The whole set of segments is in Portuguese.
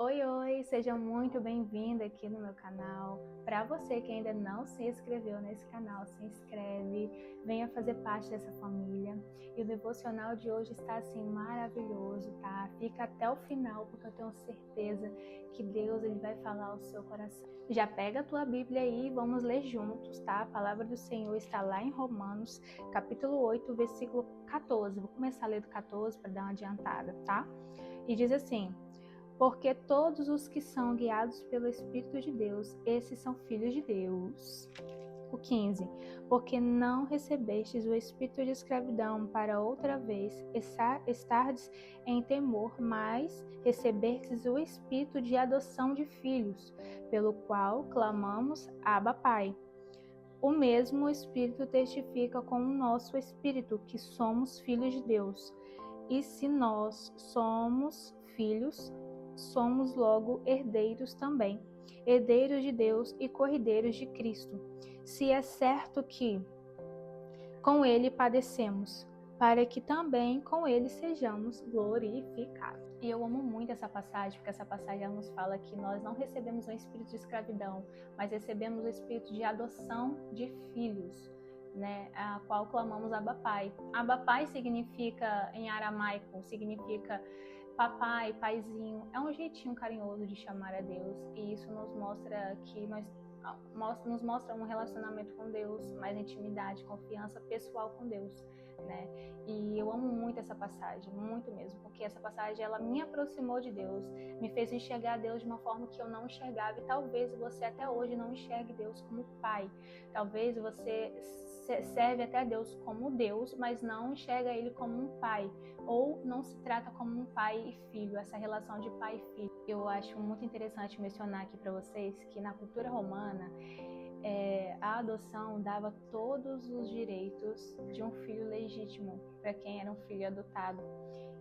Oi, oi, seja muito bem-vinda aqui no meu canal. Para você que ainda não se inscreveu nesse canal, se inscreve, venha fazer parte dessa família. E o devocional de hoje está assim maravilhoso, tá? Fica até o final, porque eu tenho certeza que Deus ele vai falar ao seu coração. Já pega a tua Bíblia aí e vamos ler juntos, tá? A palavra do Senhor está lá em Romanos, capítulo 8, versículo 14. Vou começar a ler do 14 para dar uma adiantada, tá? E diz assim: porque todos os que são guiados pelo Espírito de Deus, esses são filhos de Deus. O 15. Porque não recebestes o espírito de escravidão para outra vez estardes em temor, mas recebestes o espírito de adoção de filhos, pelo qual clamamos, Abba, Pai. O mesmo Espírito testifica com o nosso espírito que somos filhos de Deus. E se nós somos filhos, somos logo herdeiros também, herdeiros de Deus e co-herdeiros de Cristo. Se é certo que com ele padecemos, para que também com ele sejamos glorificados. E eu amo muito essa passagem, porque essa passagem nos fala que nós não recebemos um espírito de escravidão, mas recebemos o espírito de adoção de filhos, né, a qual clamamos Abba Pai. Abba Pai significa, em aramaico, significa papai, paizinho. É um jeitinho carinhoso de chamar a Deus, e isso nos mostra que nos mostra um relacionamento com Deus, mais intimidade, confiança pessoal com Deus, né? E eu amo muito essa passagem, muito mesmo, porque essa passagem ela me aproximou de Deus, me fez enxergar Deus de uma forma que eu não enxergava, e talvez você até hoje não enxergue Deus como Pai. Talvez você serve até Deus como Deus, mas não enxerga Ele como um Pai, ou não se trata como um pai e filho, essa relação de pai e filho. Eu acho muito interessante mencionar aqui para vocês que na cultura romana, a adoção dava todos os direitos de um filho legítimo para quem era um filho adotado.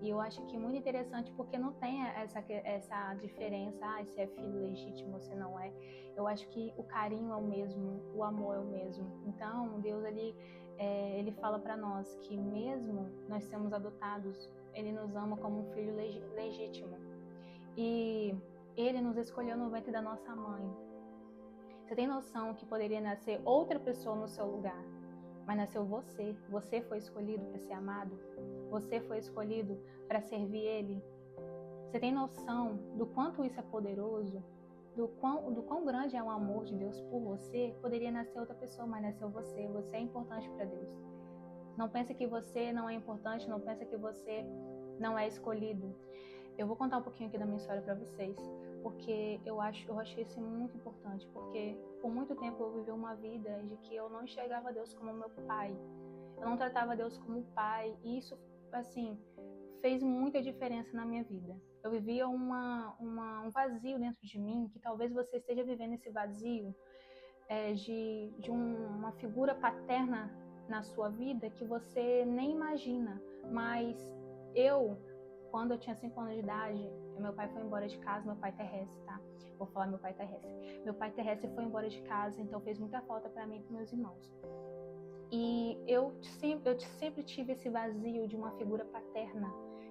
E eu acho que é muito interessante porque não tem essa diferença, se é filho legítimo ou se não é. Eu acho que o carinho é o mesmo, o amor é o mesmo. Então, Deus ele fala para nós que mesmo nós sermos adotados, Ele nos ama como um filho legítimo. E Ele nos escolheu no ventre da nossa mãe. Você tem noção que poderia nascer outra pessoa no seu lugar, mas nasceu você. Você foi escolhido para ser amado. Você foi escolhido para servir Ele. Você tem noção do quanto isso é poderoso? Do quão grande é o amor de Deus por você? Poderia nascer outra pessoa, mas nasceu você. Você é importante para Deus. Não pense que você não é importante, não pense que você não é escolhido. Eu vou contar um pouquinho aqui da minha história para vocês, porque eu achei isso muito importante, porque por muito tempo eu vivi uma vida de que eu não enxergava Deus como meu pai. Eu não tratava Deus como pai, e isso, assim, fez muita diferença na minha vida. Eu vivia um vazio dentro de mim, que talvez você esteja vivendo esse vazio de uma figura paterna na sua vida que você nem imagina. Mas quando eu tinha 5 anos de idade, meu pai foi embora de casa, meu pai terrestre, tá? Vou falar meu pai terrestre. Meu pai terrestre foi embora de casa, então fez muita falta para mim e para meus irmãos. E eu sempre tive esse vazio de uma figura paterna.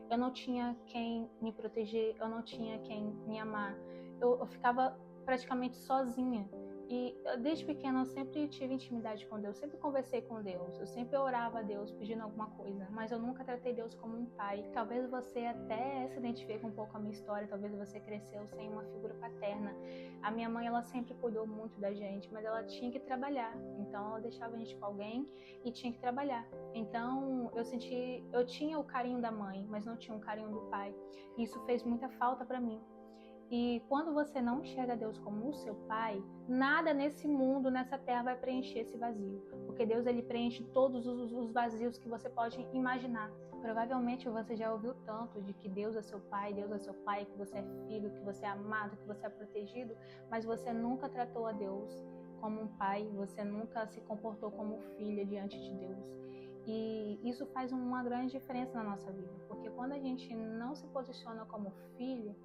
Eu não tinha quem me proteger, eu não tinha quem me amar. Eu ficava praticamente sozinha. E desde pequena eu sempre tive intimidade com Deus, sempre conversei com Deus, eu sempre orava a Deus pedindo alguma coisa, mas eu nunca tratei Deus como um pai. Talvez você até se identifique um pouco com a minha história, talvez você cresceu sem uma figura paterna. A minha mãe, ela sempre cuidou muito da gente, mas ela tinha que trabalhar, então ela deixava a gente com alguém e tinha que trabalhar. Então eu tinha o carinho da mãe, mas não tinha o carinho do pai. Isso fez muita falta para mim. E quando você não enxerga Deus como o seu pai, nada nesse mundo, nessa terra vai preencher esse vazio. Porque Deus, ele preenche todos os vazios que você pode imaginar. Provavelmente você já ouviu tanto de que Deus é seu pai, que você é filho, que você é amado, que você é protegido, mas você nunca tratou a Deus como um pai, você nunca se comportou como filha diante de Deus. E isso faz uma grande diferença na nossa vida, porque quando a gente não se posiciona como filho,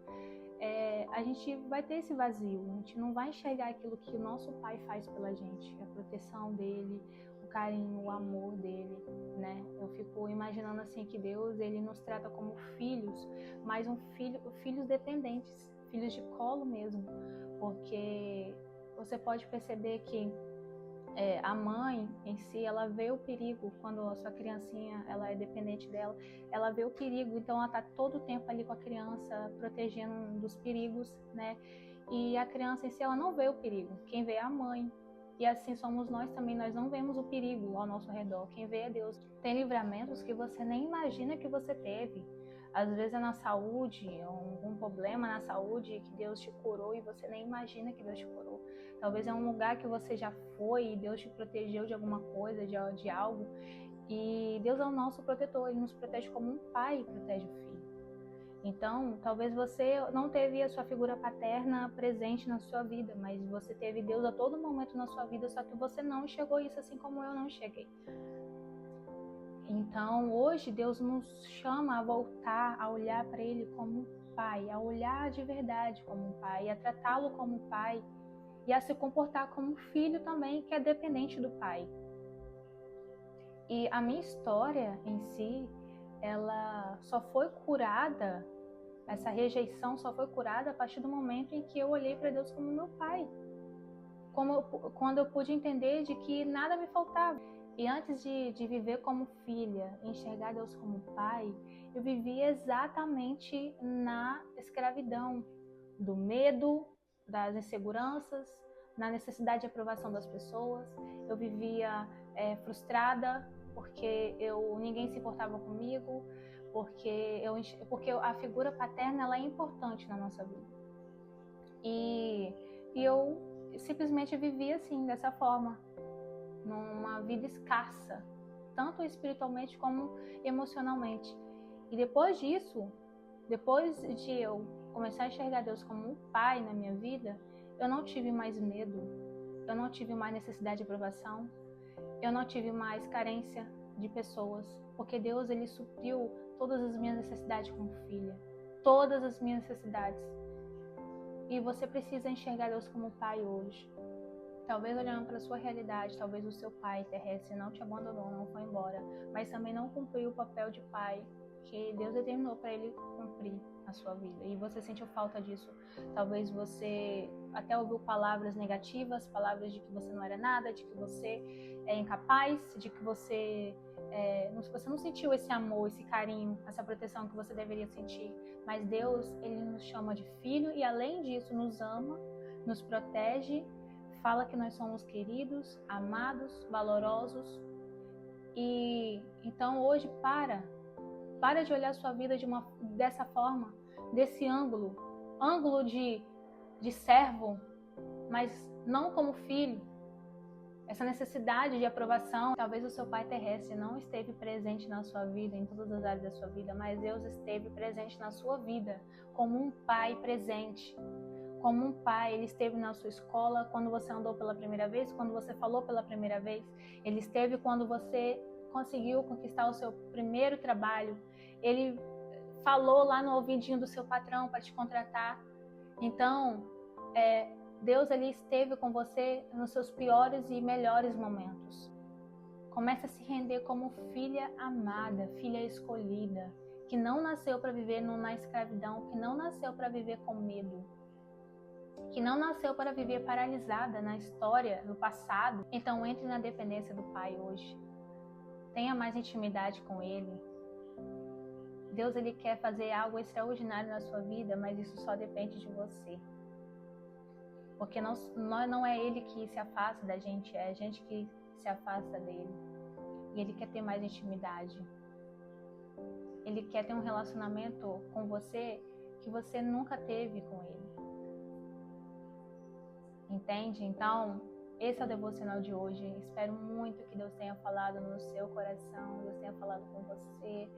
a gente vai ter esse vazio, a gente não vai enxergar aquilo que o nosso pai faz pela gente, a proteção dele, o carinho, o amor dele, né? Eu fico imaginando assim que Deus, ele nos trata como filhos, mas filhos dependentes, filhos de colo mesmo, porque você pode perceber que a mãe em si, ela vê o perigo quando a sua criancinha, ela é dependente dela, ela vê o perigo, então ela está todo o tempo ali com a criança, protegendo dos perigos, né? E a criança em si, ela não vê o perigo, quem vê é a mãe. E assim somos nós também, nós não vemos o perigo ao nosso redor, quem vê é Deus. Tem livramentos que você nem imagina que você teve. Às vezes é na saúde, algum problema na saúde que Deus te curou e você nem imagina que Deus te curou. Talvez é um lugar que você já foi e Deus te protegeu de alguma coisa, de algo. E Deus é o nosso protetor, Ele nos protege como um pai protege o filho. Então, talvez você não teve a sua figura paterna presente na sua vida, mas você teve Deus a todo momento na sua vida, só que você não enxergou isso assim como eu não enxerguei. Então, hoje, Deus nos chama a voltar a olhar para Ele como um pai, a olhar de verdade como um pai, a tratá-lo como um pai e a se comportar como um filho também, que é dependente do pai. E a minha história em si, ela só foi curada, essa rejeição só foi curada a partir do momento em que eu olhei para Deus como meu pai. Quando eu pude entender de que nada me faltava. E antes de viver como filha, enxergar Deus como pai, eu vivia exatamente na escravidão, do medo, das inseguranças, na necessidade de aprovação das pessoas. Eu vivia frustrada porque ninguém se importava comigo, porque a figura paterna ela é importante na nossa vida. E eu simplesmente vivia assim, dessa forma, numa vida escassa, tanto espiritualmente como emocionalmente. E depois disso, depois de eu começar a enxergar Deus como um pai na minha vida, eu não tive mais medo, eu não tive mais necessidade de aprovação, eu não tive mais carência de pessoas, porque Deus ele supriu todas as minhas necessidades como filha, todas as minhas necessidades. E você precisa enxergar Deus como pai hoje. Talvez olhando para a sua realidade, talvez o seu pai terrestre não te abandonou, não foi embora, mas também não cumpriu o papel de pai que Deus determinou para ele cumprir na sua vida. E você sentiu falta disso. Talvez você até ouviu palavras negativas, palavras de que você não era nada, de que você é incapaz, de que você não sentiu esse amor, esse carinho, essa proteção que você deveria sentir. Mas Deus, ele nos chama de filho e além disso nos ama, nos protege, fala que nós somos queridos, amados, valorosos. E então hoje para de olhar a sua vida dessa forma, desse ângulo de servo, mas não como filho. Essa necessidade de aprovação, talvez o seu pai terrestre não esteve presente na sua vida, em todas as áreas da sua vida, mas Deus esteve presente na sua vida, como um pai presente. Como um pai, ele esteve na sua escola quando você andou pela primeira vez, quando você falou pela primeira vez. Ele esteve quando você conseguiu conquistar o seu primeiro trabalho. Ele falou lá no ouvidinho do seu patrão para te contratar. Então, Deus ele esteve com você nos seus piores e melhores momentos. Comece a se render como filha amada, filha escolhida, que não nasceu para viver na escravidão, que não nasceu para viver com medo, que não nasceu para viver paralisada na história, no passado. Então entre na dependência do Pai hoje. Tenha mais intimidade com Ele. Deus ele quer fazer algo extraordinário na sua vida, mas isso só depende de você. Porque não é Ele que se afasta da gente, é a gente que se afasta dele. E Ele quer ter mais intimidade. Ele quer ter um relacionamento com você que você nunca teve com Ele. Entende? Então, esse é o devocional de hoje. Espero muito que Deus tenha falado no seu coração, Deus tenha falado com você.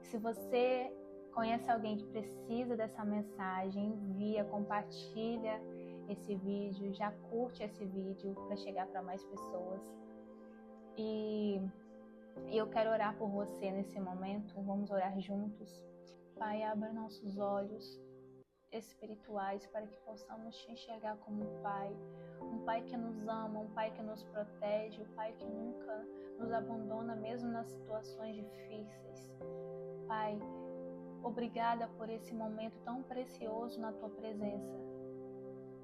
Se você conhece alguém que precisa dessa mensagem, envia, compartilha esse vídeo, já curte esse vídeo para chegar para mais pessoas. E eu quero orar por você nesse momento. Vamos orar juntos. Pai, abra nossos olhos espirituais para que possamos te enxergar como um pai que nos ama, um pai que nos protege, um pai que nunca nos abandona mesmo nas situações difíceis. Pai, Obrigada por esse momento tão precioso na Tua presença.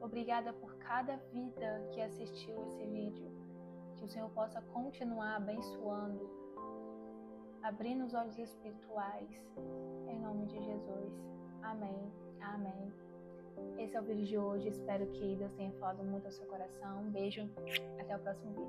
Obrigada por cada vida que assistiu esse vídeo. Que o Senhor possa continuar abençoando, abrindo os olhos espirituais. Em nome de Jesus. Amém. Amém. Esse é o vídeo de hoje. Espero que Deus tenha falado muito ao seu coração. Um beijo. Até o próximo vídeo.